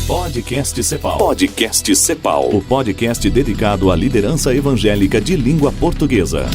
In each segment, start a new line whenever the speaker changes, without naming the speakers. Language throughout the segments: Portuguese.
Podcast Cepal. Podcast Cepal. O podcast dedicado à liderança evangélica de língua portuguesa.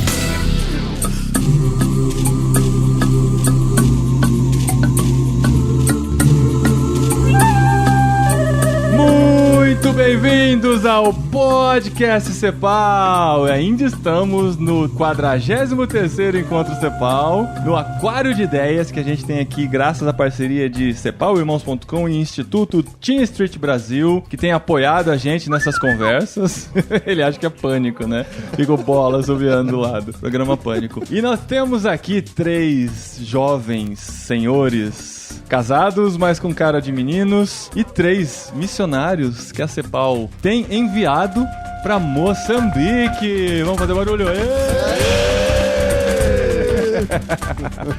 Muito bem-vindos ao Podcast Cepal. Ainda estamos no 43º Encontro Cepal, no Aquário de Ideias que a gente tem aqui graças à parceria de cepalirmãos.com e Instituto Teen Street Brasil, que tem apoiado a gente nessas conversas. Ele acha que é Pânico, né? Ficou bola subiando do lado. Programa Pânico. E nós temos aqui 3 jovens senhores casados, mas com cara de meninos, e 3 missionários que a Cepal tem enviado para Moçambique. Vamos fazer barulho.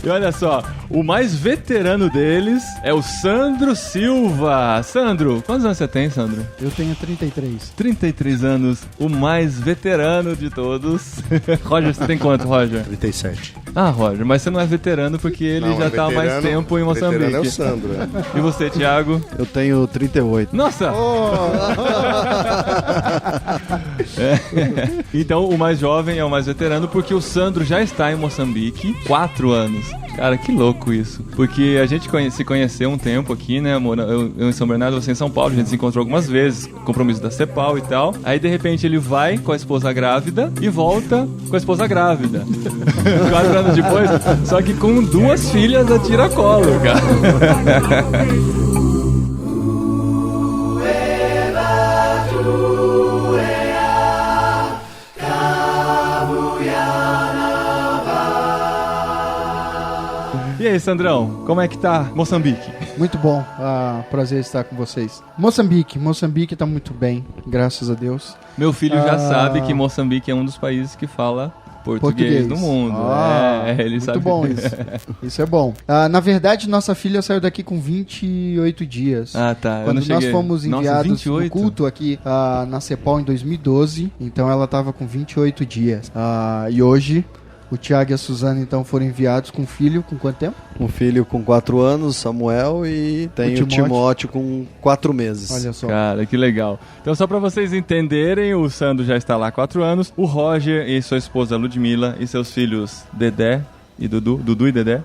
E olha só, o mais veterano deles é o Sandro Silva. Sandro, quantos anos você tem, Sandro?
Eu tenho 33.
33 anos, o mais veterano de todos. Roger, você tem quanto, Roger?
37.
Ah, Roger, mas você não é veterano porque ele já tá há mais tempo em Moçambique.
Veterano é o Sandro.
E você, Thiago?
Eu tenho 38.
Nossa! Então, o mais jovem é o mais veterano porque o Sandro já está em Moçambique 4 anos. Cara, que louco isso. Porque a gente se conheceu um tempo aqui, né, amor? Eu em São Bernardo, você em São Paulo. A gente se encontrou algumas vezes, compromisso da Cepal e tal. Aí, de repente, ele vai com a esposa grávida e volta com a esposa grávida. 4 anos depois, só que com 2 filhas a tiracolo, cara. E aí, Sandrão, como é que tá Moçambique?
Muito bom, prazer estar com vocês. Moçambique tá muito bem, graças a Deus.
Meu filho já sabe que Moçambique é um dos países que fala português do mundo. Ele
muito
sabe.
Bom isso. Isso é bom. Na verdade, nossa filha saiu daqui com 28 dias.
Ah, tá.
Quando nós fomos enviados no culto aqui na Cepal em 2012, então ela tava com 28 dias. E hoje o Thiago e a Suzana, então, foram enviados com um filho com quanto tempo?
Um filho com 4 anos, Samuel, e tem o Timóteo com 4 meses.
Olha só.
Cara, que legal. Então, só pra vocês entenderem, o Sandro já está lá há 4 anos, o Roger e sua esposa Ludmila e seus filhos Dedé e Dudu e Dedé.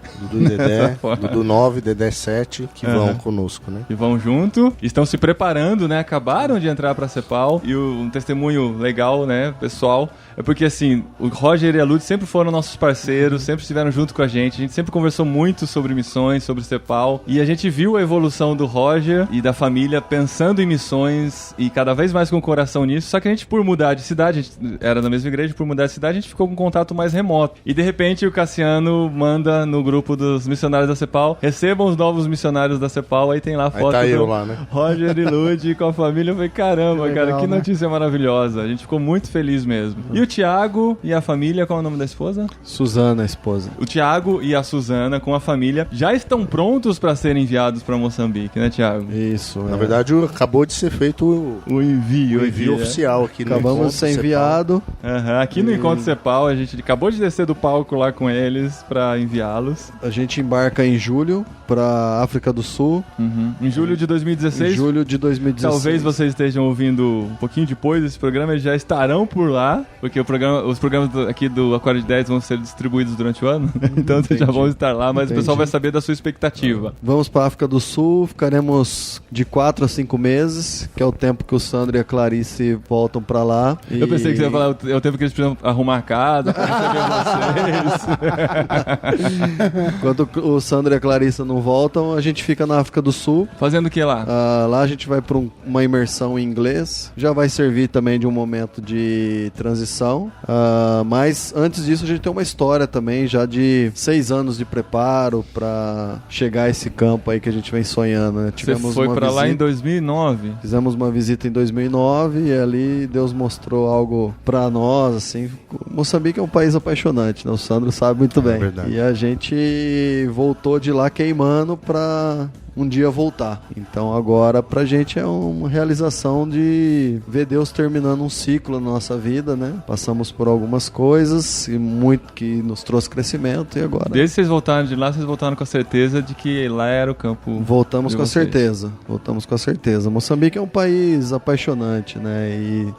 Dudu 9, Dedé 7, que vão conosco, né?
E vão junto, estão se preparando, né? Acabaram de entrar pra Cepal. E um testemunho legal, né, pessoal, é porque assim, o Roger e a Lud sempre foram nossos parceiros, sempre estiveram junto com a gente sempre conversou muito sobre missões, sobre Cepal. E a gente viu a evolução do Roger e da família pensando em missões e cada vez mais com o coração nisso. Só que a gente, por mudar de cidade, a gente era da mesma igreja, por mudar de cidade, a gente ficou com um contato mais remoto. E de repente o Cassiano manda no grupo dos missionários da Cepal, recebam os novos missionários da Cepal, aí tem lá a foto
tá eu lá, né?
Roger e Lud com a família. Eu falei, caramba, legal, cara, que notícia maravilhosa. A gente ficou muito feliz mesmo. E o Thiago e a família, qual é o nome da esposa?
Suzana, a esposa.
O Thiago e a Suzana com a família já estão prontos para serem enviados para Moçambique, né, Thiago?
Isso.
Na verdade, acabou de ser feito
o envio
oficial aqui no
Acabamos de ser enviado.
Aqui no Encontro Cepal, a gente acabou de descer do palco lá com eles para enviá-los.
A gente embarca em julho para África do Sul.
Em julho de 2016.
Em julho de 2016.
Talvez vocês estejam ouvindo um pouquinho depois desse programa, eles já estarão por lá, porque os programas aqui do Aquário de 10 vão ser distribuídos durante o ano, então vocês já vão estar lá, mas o pessoal vai saber da sua expectativa.
Vamos para África do Sul, ficaremos de 4 a 5 meses, que é o tempo que o Sandro e a Clarice voltam para lá.
Eu pensei que você ia falar, é o tempo que eles precisam arrumar a casa, para receber vocês.
Quando o Sandro e a Clarissa não voltam, a gente fica na África do Sul.
Fazendo o que lá?
Lá a gente vai para uma imersão em inglês. Já vai servir também de um momento de transição. Mas antes disso a gente tem uma história também já de 6 anos de preparo para chegar a esse campo aí que a gente vem sonhando, né?
Você foi para lá em 2009?
Fizemos uma visita em 2009 e ali Deus mostrou algo para nós, assim. Moçambique é um país apaixonante, né? O Sandro sabe muito bem.
É verdade.
E a gente voltou de lá queimando pra um dia voltar. Então agora pra gente é uma realização de ver Deus terminando um ciclo na nossa vida, né? Passamos por algumas coisas e muito que nos trouxe crescimento e agora...
Desde que vocês voltaram de lá, vocês voltaram com a certeza de que lá era o campo...
Voltamos com a certeza. Moçambique é um país apaixonante, né? E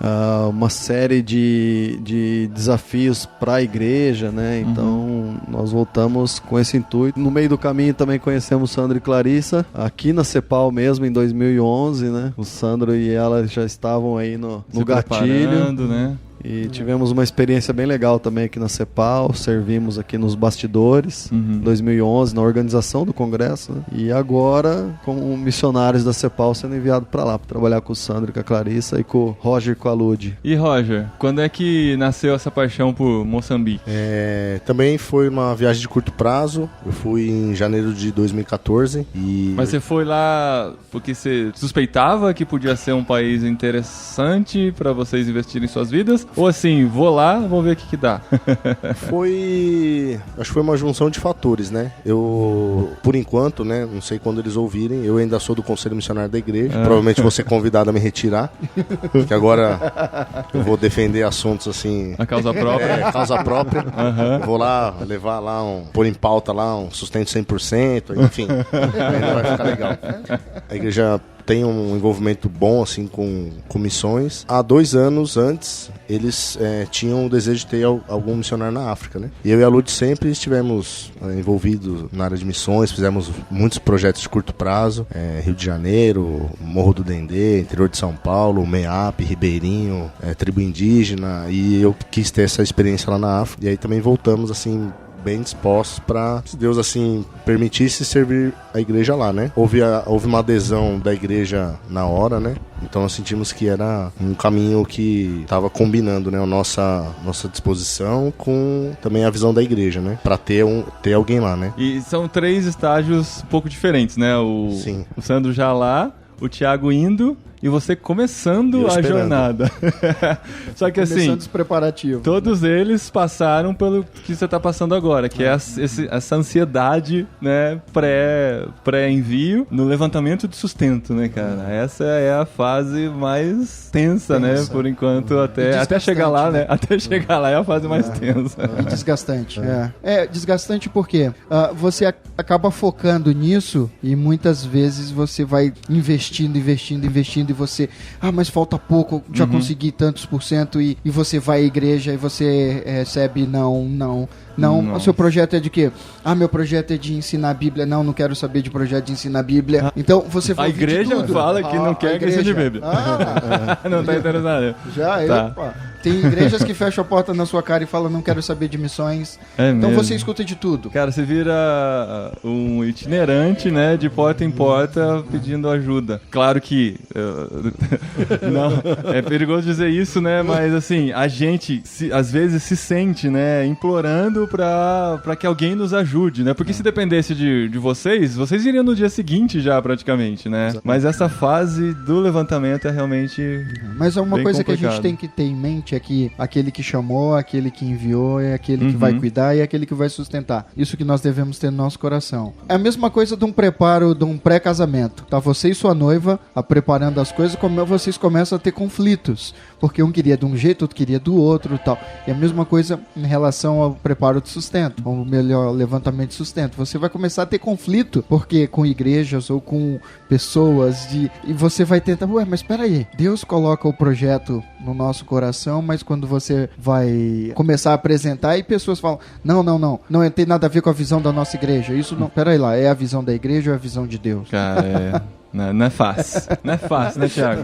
uma série de desafios para a igreja, né? Então nós voltamos com esse intuito. No meio do caminho também conhecemos Sandro e Clarissa, aqui na CEPAL mesmo, em 2011, né? O Sandro e ela já estavam aí no gatilho,
né?
E tivemos uma experiência bem legal também aqui na CEPAL, servimos aqui nos bastidores, em 2011, na organização do congresso, né? E agora, como missionários da CEPAL, sendo enviado para lá, para trabalhar com o Sandro, com a Clarissa e com o Roger e com a Lud.
E Roger, quando é que nasceu essa paixão por Moçambique?
Também foi uma viagem de curto prazo, eu fui em janeiro de 2014 e...
Mas você foi lá porque você suspeitava que podia ser um país interessante para vocês investirem em suas vidas? Ou assim, vou lá, vamos ver o que dá.
Acho que foi uma junção de fatores, né? Eu, por enquanto, né, não sei quando eles ouvirem, eu ainda sou do Conselho Missionário da Igreja. Provavelmente vou ser convidado a me retirar, porque agora eu vou defender assuntos assim...
A causa própria.
Causa própria. Eu vou lá, levar lá pôr em pauta lá um sustento 100%, enfim. Ainda vai ficar legal. A igreja tem um envolvimento bom assim com missões. Há 2 anos antes, eles tinham o desejo de ter algum missionário na África, né? E eu e a Lud sempre estivemos envolvidos na área de missões, fizemos muitos projetos de curto prazo, Rio de Janeiro, Morro do Dendê, interior de São Paulo, MEAP, Ribeirinho, tribo indígena, e eu quis ter essa experiência lá na África. E aí também voltamos assim bem dispostos para, se Deus assim permitisse, servir a igreja lá, né? Houve uma adesão da igreja na hora, né? Então nós sentimos que era um caminho que estava combinando, né, a nossa disposição com também a visão da igreja, né? Para ter alguém lá, né?
E são 3 estágios um pouco diferentes, né?
Sim.
O Sandro já lá, o Thiago indo e você começando a jornada. Só que assim,
os preparativos,
todos eles passaram pelo que você está passando agora, que é essa ansiedade, né, pré-envio no levantamento de sustento, né, cara? Essa é a fase mais tensa, né, por enquanto, até chegar lá, né? Até chegar lá é a fase mais tensa.
E desgastante. É desgastante porque você acaba focando nisso e muitas vezes você vai investindo e você, mas falta pouco, já consegui tantos % e você vai à igreja e você recebe não. O seu projeto é de quê? Meu projeto é de ensinar a Bíblia. Não quero saber de projeto de ensinar a Bíblia. Então você vai
a igreja fala que não quer que ensine Bíblia. Não tá interessado.
Tá. Tem igrejas que fecham a porta na sua cara e falam, não quero saber de missões. Então você escuta de tudo.
Cara, você vira um itinerante, né, de porta em porta pedindo ajuda. Claro que não, é perigoso dizer isso, né, mas assim, a gente às vezes se sente, né, implorando pra que alguém nos ajude, né, porque se dependesse de vocês iriam no dia seguinte já praticamente, né. Exatamente. Mas essa fase do levantamento é realmente
Mas é uma coisa
complicado.
Que a gente tem que ter em mente é que aquele que chamou, aquele que enviou, é aquele que vai cuidar e é aquele que vai sustentar. Isso que nós devemos ter no nosso coração. É a mesma coisa de um preparo, de um pré-casamento. Tá você e sua noiva preparando as coisas, como vocês começam a ter conflitos. Porque um queria de um jeito, outro queria do outro e tal. E a mesma coisa em relação ao preparo de sustento, ou melhor, levantamento de sustento. Você vai começar a ter conflito, porque com igrejas ou com pessoas e você vai tentar, mas espera aí, Deus coloca o projeto no nosso coração, mas quando você vai começar a apresentar e pessoas falam, não tem nada a ver com a visão da nossa igreja. Isso não, peraí lá, é a visão da igreja ou é a visão de Deus?
Cara, não é fácil. Não é fácil, né, Thiago?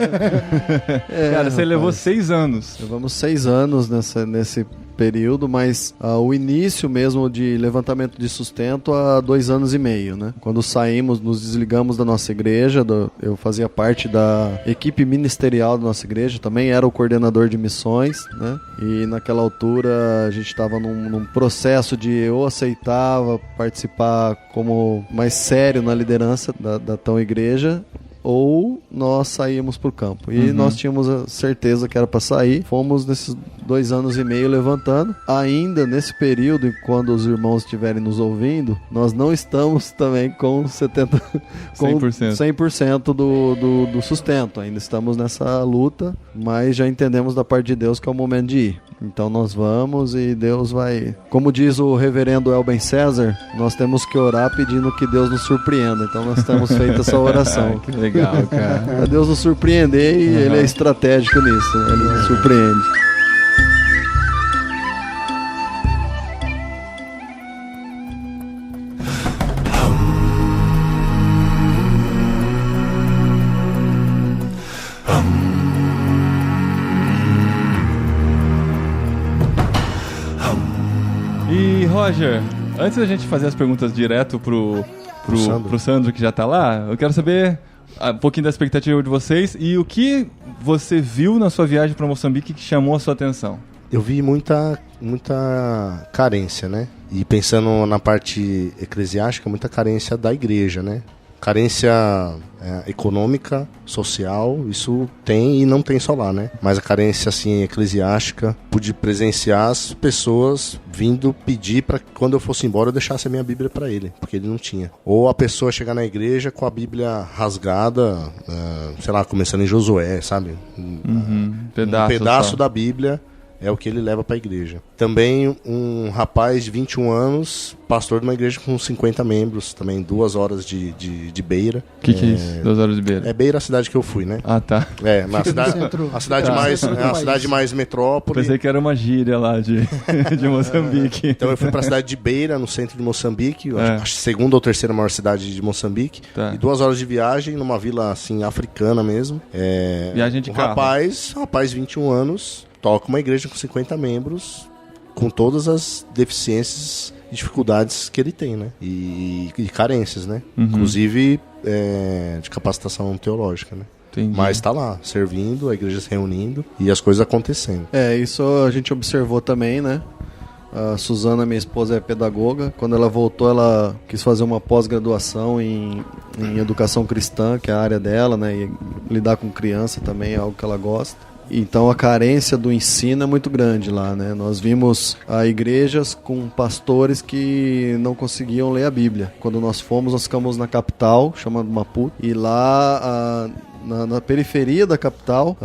Cara, você levou 6 anos.
Levamos 6 anos nesse período, mas o início mesmo de levantamento de sustento há 2 anos e meio, né? Quando saímos, nos desligamos da nossa igreja, eu fazia parte da equipe ministerial da nossa igreja, também era o coordenador de missões, né? E naquela altura a gente estava num processo de eu aceitava participar como mais sério na liderança da tão igreja, ou nós saímos pro campo. E nós tínhamos a certeza que era para sair. Fomos nesses 2 anos e meio levantando. Ainda nesse período, quando os irmãos estiverem nos ouvindo, nós não estamos também com 100% do sustento. Ainda estamos nessa luta, mas já entendemos da parte de Deus que é o momento de ir. Então nós vamos e Deus vai... Como diz o reverendo Elben César, nós temos que orar pedindo que Deus nos surpreenda. Então nós temos feito essa oração.
Que legal, cara.
Para Deus nos surpreender e Ele é estratégico nisso, né? Ele nos surpreende.
E, Roger, antes da gente fazer as perguntas direto pro Sandro, que já tá lá, eu quero saber um pouquinho da expectativa de vocês e o que você viu na sua viagem para Moçambique que chamou a sua atenção.
Eu vi muita carência, né? E pensando na parte eclesiástica, muita carência da igreja, né? Carência econômica, social, isso tem e não tem só lá, né? Mas a carência, assim, eclesiástica, pude presenciar as pessoas vindo pedir para que quando eu fosse embora eu deixasse a minha Bíblia para ele, porque ele não tinha. Ou a pessoa chegar na igreja com a Bíblia rasgada, sei lá, começando em Josué, sabe? Um pedaço da Bíblia é o que ele leva para a igreja. Também um rapaz de 21 anos, pastor de uma igreja com 50 membros, também 2 horas de beira.
O que é isso? 2 horas de beira?
É Beira a cidade que eu fui, né?
Ah, tá.
A cidade mais metrópole.
Pensei que era uma gíria lá de Moçambique.
Então eu fui para a cidade de Beira, no centro de Moçambique, acho que 2ª ou 3ª maior cidade de Moçambique. Tá. E 2 horas de viagem numa vila assim africana mesmo.
Viagem de carro.
Rapaz, 21 anos, toca uma igreja com 50 membros, com todas as deficiências e dificuldades que ele tem, né? E carências, né? Inclusive de capacitação teológica, né?
Entendi.
Mas tá lá, servindo, a igreja se reunindo e as coisas acontecendo.
Isso a gente observou também, né? A Suzana, minha esposa, é pedagoga. Quando ela voltou, ela quis fazer uma pós-graduação em educação cristã, que é a área dela, né? E lidar com criança também é algo que ela gosta. Então a carência do ensino é muito grande lá, né? Nós vimos igrejas com pastores que não conseguiam ler a Bíblia. Quando nós fomos, nós ficamos na capital, chamada Maputo, e lá na periferia da capital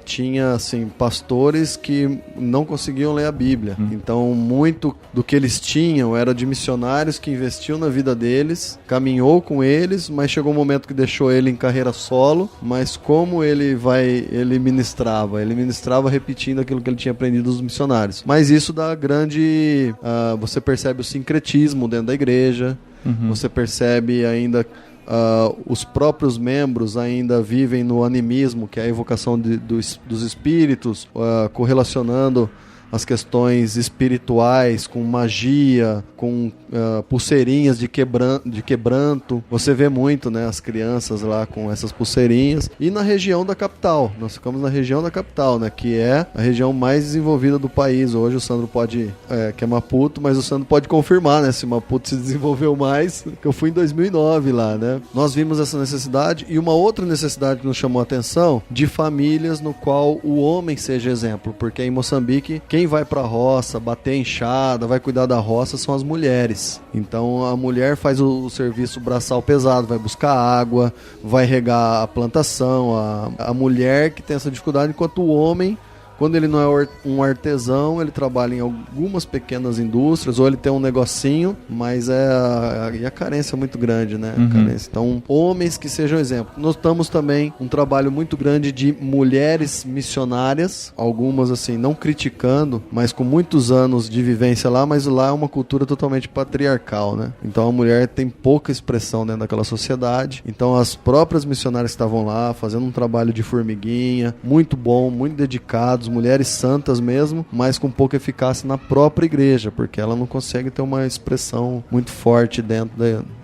tinha assim, pastores que não conseguiam ler a Bíblia. Então muito do que eles tinham era de missionários que investiam na vida deles, caminhou com eles, mas chegou um momento que deixou ele em carreira solo. Mas como ele ministrava repetindo aquilo que ele tinha aprendido dos missionários. Mas isso dá grande... você percebe o sincretismo dentro da igreja, você percebe ainda... os próprios membros ainda vivem no animismo, que é a evocação dos espíritos, correlacionando as questões espirituais com magia, com pulseirinhas de quebranto. Você vê muito, né, as crianças lá com essas pulseirinhas. E na região da capital, nós ficamos na região da capital, né, que é a região mais desenvolvida do país. Hoje o Sandro pode, que é Maputo, mas o Sandro pode confirmar, né, se Maputo se desenvolveu mais, que eu fui em 2009 lá, né. Nós vimos essa necessidade e uma outra necessidade que nos chamou a atenção, de famílias no qual o homem seja exemplo, porque em Moçambique, quem vai pra roça, bater enxada, vai cuidar da roça são as mulheres. Então a mulher faz o serviço braçal pesado, vai buscar água, vai regar a plantação, a mulher que tem essa dificuldade, enquanto o homem, quando ele não é um artesão, ele trabalha em algumas pequenas indústrias, ou ele tem um negocinho, mas a carência é muito grande, né? Então, homens que sejam exemplo. Notamos também um trabalho muito grande de mulheres missionárias, algumas assim, não criticando, mas com muitos anos de vivência lá, mas lá é uma cultura totalmente patriarcal, né? Então a mulher tem pouca expressão dentro daquela sociedade. Então as próprias missionárias que estavam lá, fazendo um trabalho de formiguinha, muito bom, muito dedicados, mulheres santas mesmo, mas com pouca eficácia na própria igreja, porque ela não consegue ter uma expressão muito forte dentro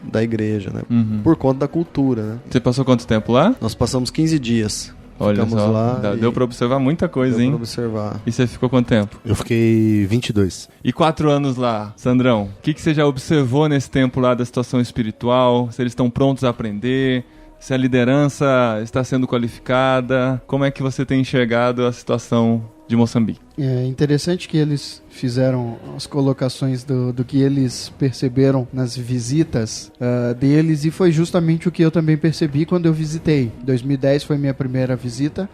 da igreja, né? Por conta da cultura, né?
Você passou quanto tempo lá?
Nós passamos 15 dias.
Olha
ficamos
só,
lá
deu pra observar muita coisa, hein?
Deu pra observar.
E você ficou quanto tempo?
Eu fiquei 22.
E 4 anos lá, Sandrão, o que você já observou nesse tempo lá da situação espiritual? Se eles estão prontos a aprender? se a liderança está sendo qualificada. Como é que você tem enxergado a situação de Moçambique?
É interessante que eles fizeram as colocações do que eles perceberam nas visitas deles, e foi justamente o que eu também percebi quando eu visitei. 2010 foi minha primeira visita,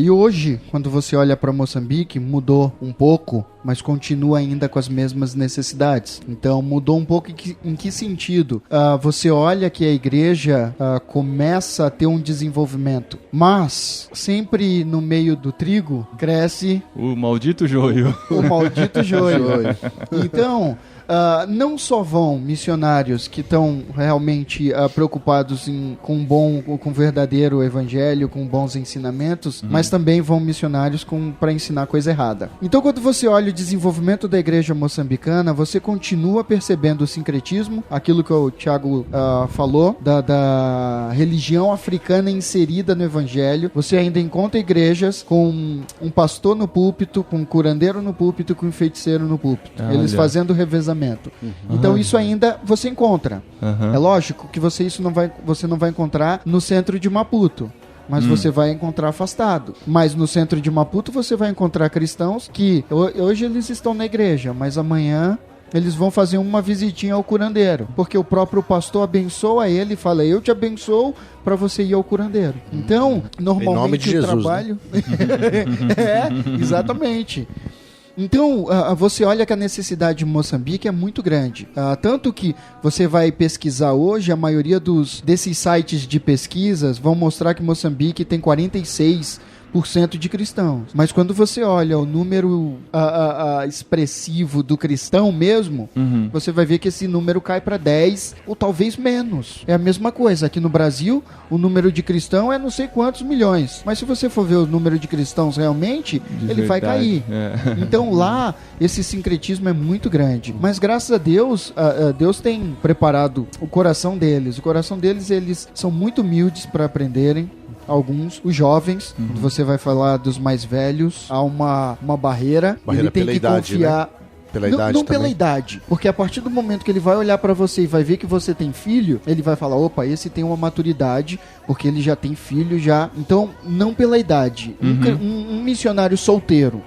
e hoje, quando você olha para Moçambique, mudou um pouco, mas continua ainda com as mesmas necessidades. Então mudou um pouco em que sentido? Você olha que a igreja começa a ter um desenvolvimento, mas sempre no meio do trigo cresce
o maldito joio.
O maldito joio. Então, não só vão missionários que estão realmente preocupados com verdadeiro evangelho, com bons ensinamentos, mas também vão missionários para ensinar coisa errada. Então, quando você olha o desenvolvimento da igreja moçambicana, você continua percebendo o sincretismo, aquilo que o Thiago falou, da religião africana inserida no evangelho. Você ainda encontra igrejas com um pastor no púlpito, com um curandeiro no púlpito, com um feiticeiro no púlpito. Eles fazendo revezamento. Então isso ainda você encontra. É lógico que você não vai encontrar no centro de Maputo, mas você vai encontrar afastado. Mas no centro de Maputo você vai encontrar cristãos que hoje eles estão na igreja, mas amanhã eles vão fazer uma visitinha ao curandeiro, porque o próprio pastor abençoa ele e fala: eu te abençoo para você ir ao curandeiro. Então, normalmente em nome de Jesus, trabalho... Né? Exatamente. Então, você olha que a necessidade de Moçambique é muito grande. Tanto que você vai pesquisar hoje, a maioria desses sites de pesquisas vão mostrar que Moçambique tem 46% de cristãos. Mas quando você olha o número expressivo do cristão mesmo, você vai ver que esse número cai para 10 ou talvez menos. É a mesma coisa. Aqui no Brasil, o número de cristão é não sei quantos milhões. Mas se você for ver o número de cristãos realmente, ele vai cair. Então lá, esse sincretismo é muito grande. Mas graças a Deus, Deus tem preparado o coração deles. O coração deles, eles são muito humildes para aprenderem. Alguns, os jovens, você vai falar dos mais velhos, há uma barreira ele tem que
idade,
confiar,
né? Pela idade
não pela idade, porque a partir do momento que ele vai olhar pra você e vai ver que você tem filho, ele vai falar: opa, esse tem uma maturidade, porque ele já tem filho já. Então, não pela idade. Um missionário solteiro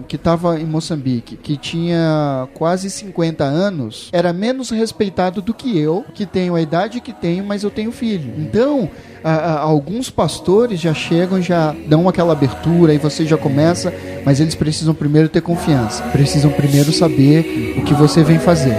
que estava em Moçambique, que tinha quase 50 anos, era menos respeitado do que eu, que tenho a idade que tenho, mas eu tenho filho. Então, alguns pastores já chegam, já dão aquela abertura e você já começa, mas eles precisam primeiro ter confiança, precisam primeiro saber o que você vem fazer.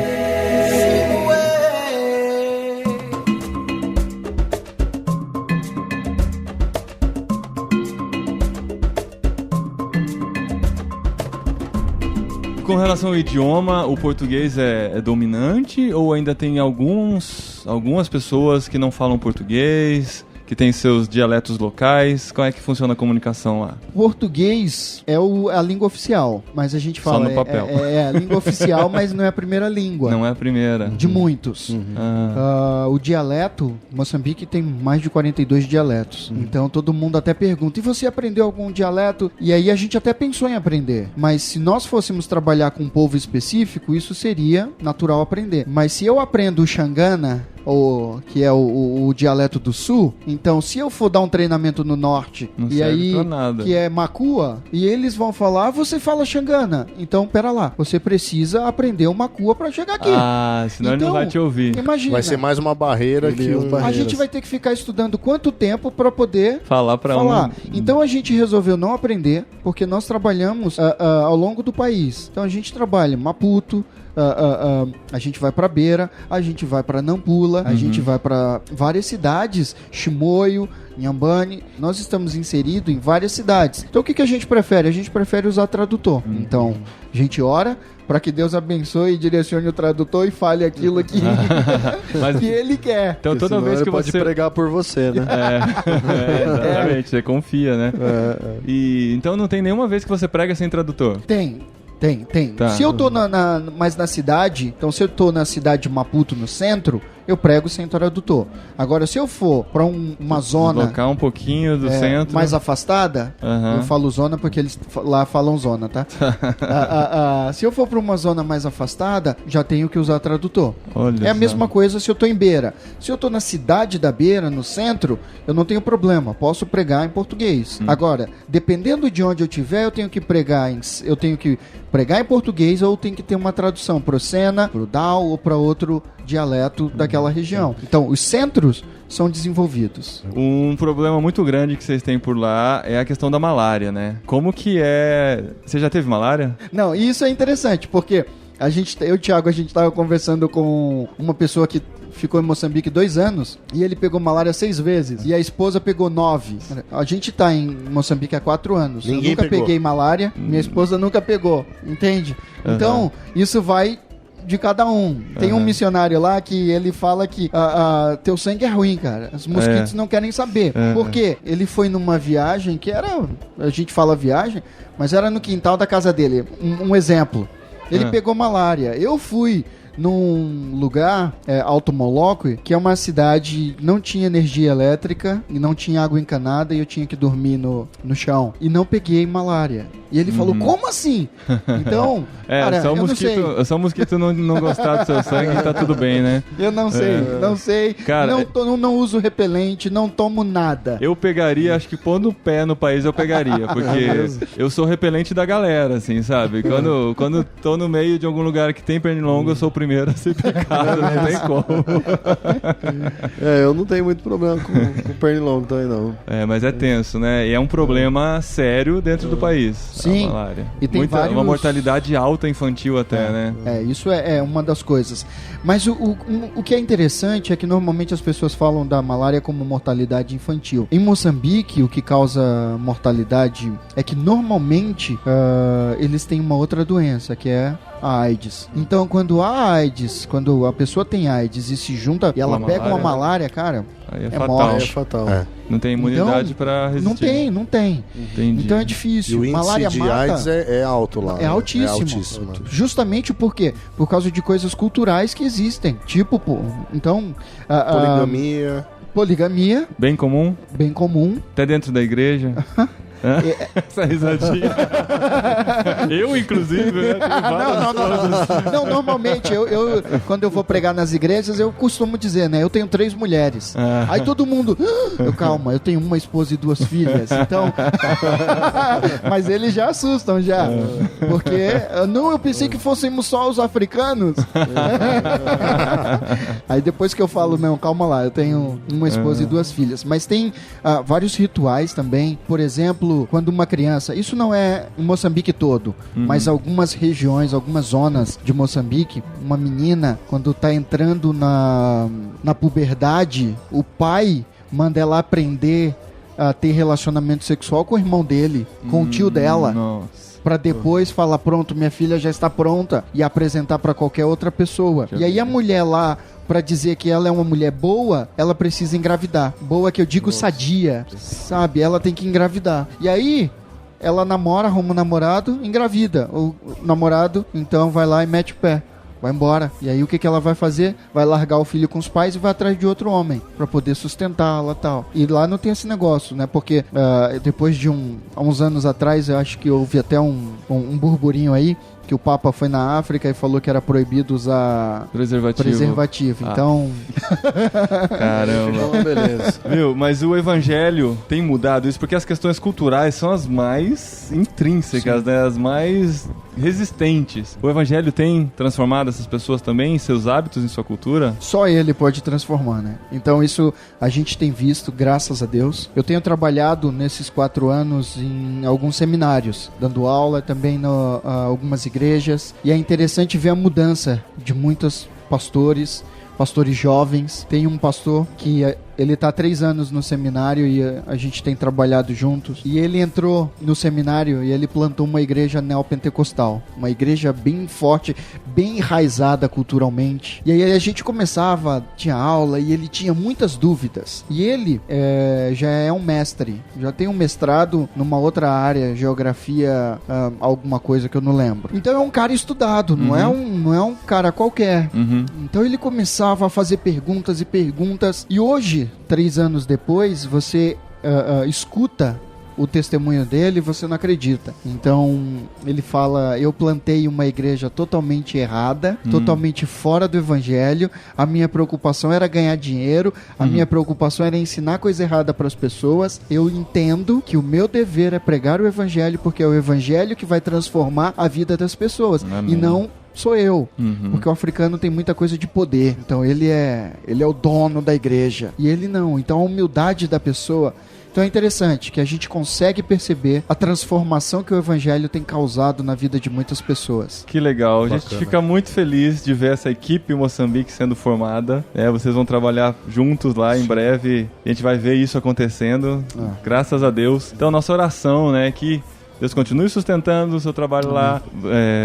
Com relação ao idioma, o português é dominante ou ainda tem algumas pessoas que não falam português, que tem seus dialetos locais? Como é que funciona a comunicação lá?
Português é a língua oficial, mas a gente fala...
Só no papel.
É a língua oficial, mas não é a primeira língua.
Não é a primeira.
De muitos. O dialeto, Moçambique tem mais de 42 dialetos. Então todo mundo até pergunta: e você aprendeu algum dialeto? E aí a gente até pensou em aprender. Mas se nós fôssemos trabalhar com um povo específico, isso seria natural aprender. Mas se eu aprendo o Xangana, que é o dialeto do sul, então se eu for dar um treinamento no norte,
não
e aí que é Makua, e eles vão falar: você fala Xangana, então pera lá, você precisa aprender o Makua pra chegar aqui.
Senão ele não vai te ouvir.
Imagina,
vai ser mais uma barreira que
a gente vai ter que ficar estudando quanto tempo pra poder
falar.
Então a gente resolveu não aprender, porque nós trabalhamos ao longo do país. Então a gente trabalha em Maputo, a gente vai pra Beira, a gente vai pra Nampula, a gente vai pra várias cidades, Chimoio, Inhambane. Nós estamos inseridos em várias cidades. Então o que a gente prefere? A gente prefere usar tradutor. Então a gente ora para que Deus abençoe e direcione o tradutor e fale aquilo que ele quer.
Então toda vez que você pode pregar por você, né?
Exatamente, você confia, né? E então não tem nenhuma vez que você prega sem tradutor?
Tem. Tá. Se eu tô mais na cidade, então se eu tô na cidade de Maputo, no centro, eu prego sem tradutor. Agora, se eu for para uma zona...
Deslocar um pouquinho do centro...
mais afastada, eu falo zona porque eles lá falam zona, tá? Se eu for para uma zona mais afastada, já tenho que usar tradutor.
Olha
a mesma coisa se eu tô em Beira. Se eu tô na cidade da Beira, no centro, eu não tenho problema, posso pregar em português. Agora, dependendo de onde eu estiver, eu tenho que pregar em português ou tenho que ter uma tradução pro Sena, pro Dal ou para outro dialeto daquela região. Então, os centros são desenvolvidos. Um
problema muito grande que vocês têm por lá é a questão da malária, né? Como que é... Você já teve malária?
Não, isso é interessante, porque eu e o Thiago, a gente estava conversando com uma pessoa que ficou em Moçambique 2 anos e ele pegou malária 6 vezes e a esposa pegou 9. A gente tá em Moçambique há 4 anos.
Ninguém
eu nunca peguei malária, minha esposa nunca pegou, entende? Então, isso vai de cada um. Tem um missionário lá que ele fala que teu sangue é ruim, cara. Os mosquitos não querem saber. Por quê? Ele foi numa viagem que era... A gente fala viagem, mas era no quintal da casa dele. Um exemplo. Ele pegou malária. Eu fui num lugar, Alto Moloco, que é uma cidade, não tinha energia elétrica e não tinha água encanada e eu tinha que dormir no chão. E não peguei malária. E ele falou, como assim? Então, cara,
só o mosquito não gostar do seu sangue, tá tudo bem, né?
Eu não sei. Cara, não uso repelente, não tomo nada.
Eu pegaria, acho que pondo o pé no país eu pegaria, porque eu sou repelente da galera, assim, sabe? Quando tô no meio de algum lugar que tem pernilongo, eu sou o primeiro a ser picado, não tem como.
Eu não tenho muito problema com pernilongo também, não.
Mas é tenso, né? E é um problema sério dentro do país.
Sim, e tem
uma mortalidade alta infantil até, né?
Isso é uma das coisas. Mas o que é interessante é que normalmente as pessoas falam da malária como mortalidade infantil. Em Moçambique, o que causa mortalidade é que normalmente eles têm uma outra doença, que é a AIDS. Então, quando a pessoa tem AIDS e se junta e ela pega uma malária, cara,
aí é
fatal.
Morte.
É fatal.
Não tem imunidade pra resistir.
Não tem.
Entendi.
Então é difícil.
E o
malária
índice de
mata.
AIDS é alto lá.
É altíssimo. Justamente por quê? Por causa de coisas culturais que existem. Tipo, então... Poligamia.
Bem comum.
Até
dentro da igreja. Essa risadinha. Eu, inclusive, né?
Não, normalmente, quando eu vou pregar nas igrejas, eu costumo dizer, né? Eu tenho 3 mulheres. Aí todo mundo... Calma, eu tenho uma esposa e 2 filhas. Então... Mas eles já assustam, já. Porque... eu pensei que fôssemos só os africanos. Aí depois que eu falo, não, calma lá, eu tenho uma esposa e 2 filhas. Mas tem vários rituais também. Por exemplo, quando uma criança, isso não é em Moçambique todo, mas algumas regiões, algumas zonas de Moçambique, uma menina, quando tá entrando na puberdade, o pai manda ela aprender a ter relacionamento sexual com o irmão dele, com o tio dela.
Nossa.
Pra depois falar, pronto, minha filha já está pronta, e apresentar pra qualquer outra pessoa. E aí a mulher lá, pra dizer que ela é uma mulher boa, ela precisa engravidar. Boa que eu digo sadia, sabe? Ela tem que engravidar. E aí, ela namora, arruma um namorado, engravida. O namorado, então, vai lá e mete o pé. Vai embora. E aí o que ela vai fazer? Vai largar o filho com os pais e vai atrás de outro homem pra poder sustentá-la e tal. E lá não tem esse negócio, né? Porque depois de há uns anos atrás, eu acho que houve até um burburinho aí, que o Papa foi na África e falou que era proibido usar preservativo. Então...
Caramba.
Beleza.
Viu, mas o evangelho tem mudado isso porque as questões culturais são as mais intrínsecas, né? As mais resistentes. O evangelho tem transformado essas pessoas também em seus hábitos, em sua cultura?
Só ele pode transformar, né? Então isso a gente tem visto, graças a Deus. Eu tenho trabalhado nesses 4 anos em alguns seminários, dando aula também em algumas igrejas. E é interessante ver a mudança de muitos pastores jovens. Tem um pastor que Ele tá há 3 anos no seminário e a gente tem trabalhado juntos. E ele entrou no seminário e ele plantou uma igreja neopentecostal. Uma igreja bem forte, bem enraizada culturalmente. E aí a gente começava, tinha aula e ele tinha muitas dúvidas. E ele já é um mestre, já tem um mestrado numa outra área, geografia, alguma coisa que eu não lembro. Então é um cara estudado, não é um cara qualquer. Então ele começava a fazer perguntas e perguntas. E hoje, 3 anos depois, você escuta o testemunho dele, você não acredita. Então, ele fala, eu plantei uma igreja totalmente errada, totalmente fora do evangelho, a minha preocupação era ganhar dinheiro, a minha preocupação era ensinar coisa errada para as pessoas. Eu entendo que o meu dever é pregar o evangelho, porque é o evangelho que vai transformar a vida das pessoas. Amém. E não sou eu, porque o africano tem muita coisa de poder, então ele é o dono da igreja, e ele não. Então a humildade da pessoa. Então é interessante que a gente consegue perceber a transformação que o evangelho tem causado na vida de muitas pessoas.
Que legal, a gente fica muito feliz de ver essa equipe em Moçambique sendo formada. Vocês vão trabalhar juntos lá em breve, a gente vai ver isso acontecendo, graças a Deus. Então nossa oração, né, que Deus continue sustentando o seu trabalho lá,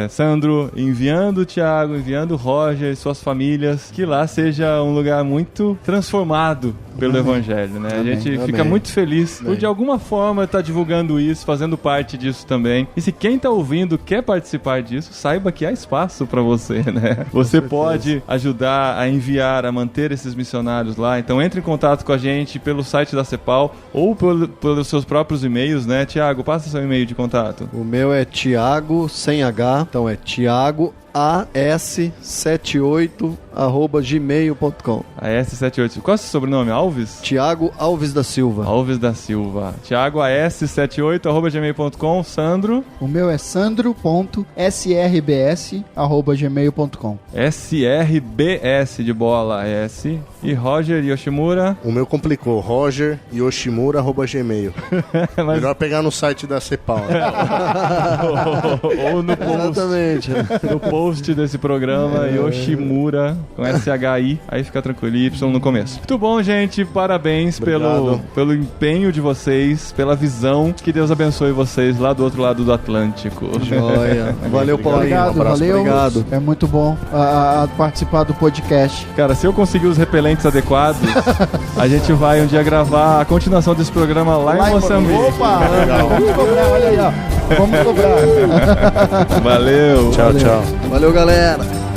Sandro, enviando o Thiago, enviando o Roger e suas famílias, que lá seja um lugar muito transformado pelo Evangelho, né? A gente fica muito feliz por de alguma forma estar divulgando isso, fazendo parte disso também. E se quem está ouvindo quer participar disso, saiba que há espaço para você, né? Você pode ajudar a enviar, a manter esses missionários lá. Então entre em contato com a gente pelo site da CEPAL ou pelos seus próprios e-mails, né? Thiago, passa seu e-mail de contato.
O meu é Thiago, sem H, então é Thiago as78@gmail.com.
AS78. Qual é o seu sobrenome? Alves?
Thiago Alves da Silva.
Alves da Silva. Thiago AS78@gmail.com. Sandro?
O meu é sandro.srbs@gmail.com.
SRBS de bola, S. E Roger Yoshimura?
O meu complicou. Roger Yoshimura@gmail. Melhor pegar no site da CEPAL.
ou no post.
Exatamente.
No post desse programa, Yoshimura, com SHI, aí fica tranquilo, Y no começo. Muito bom, gente, parabéns pelo empenho de vocês, pela visão, que Deus abençoe vocês lá do outro lado do Atlântico.
Joia. Valeu, Paulinho.
Obrigado. É muito bom participar do podcast.
Cara, se eu conseguir os repelentes adequados, a gente vai um dia gravar a continuação desse programa lá em Moçambique.
Opa! Vamos cobrar, olha aí, ó. Vamos cobrar.
Valeu.
Tchau, tchau.
Valeu, galera.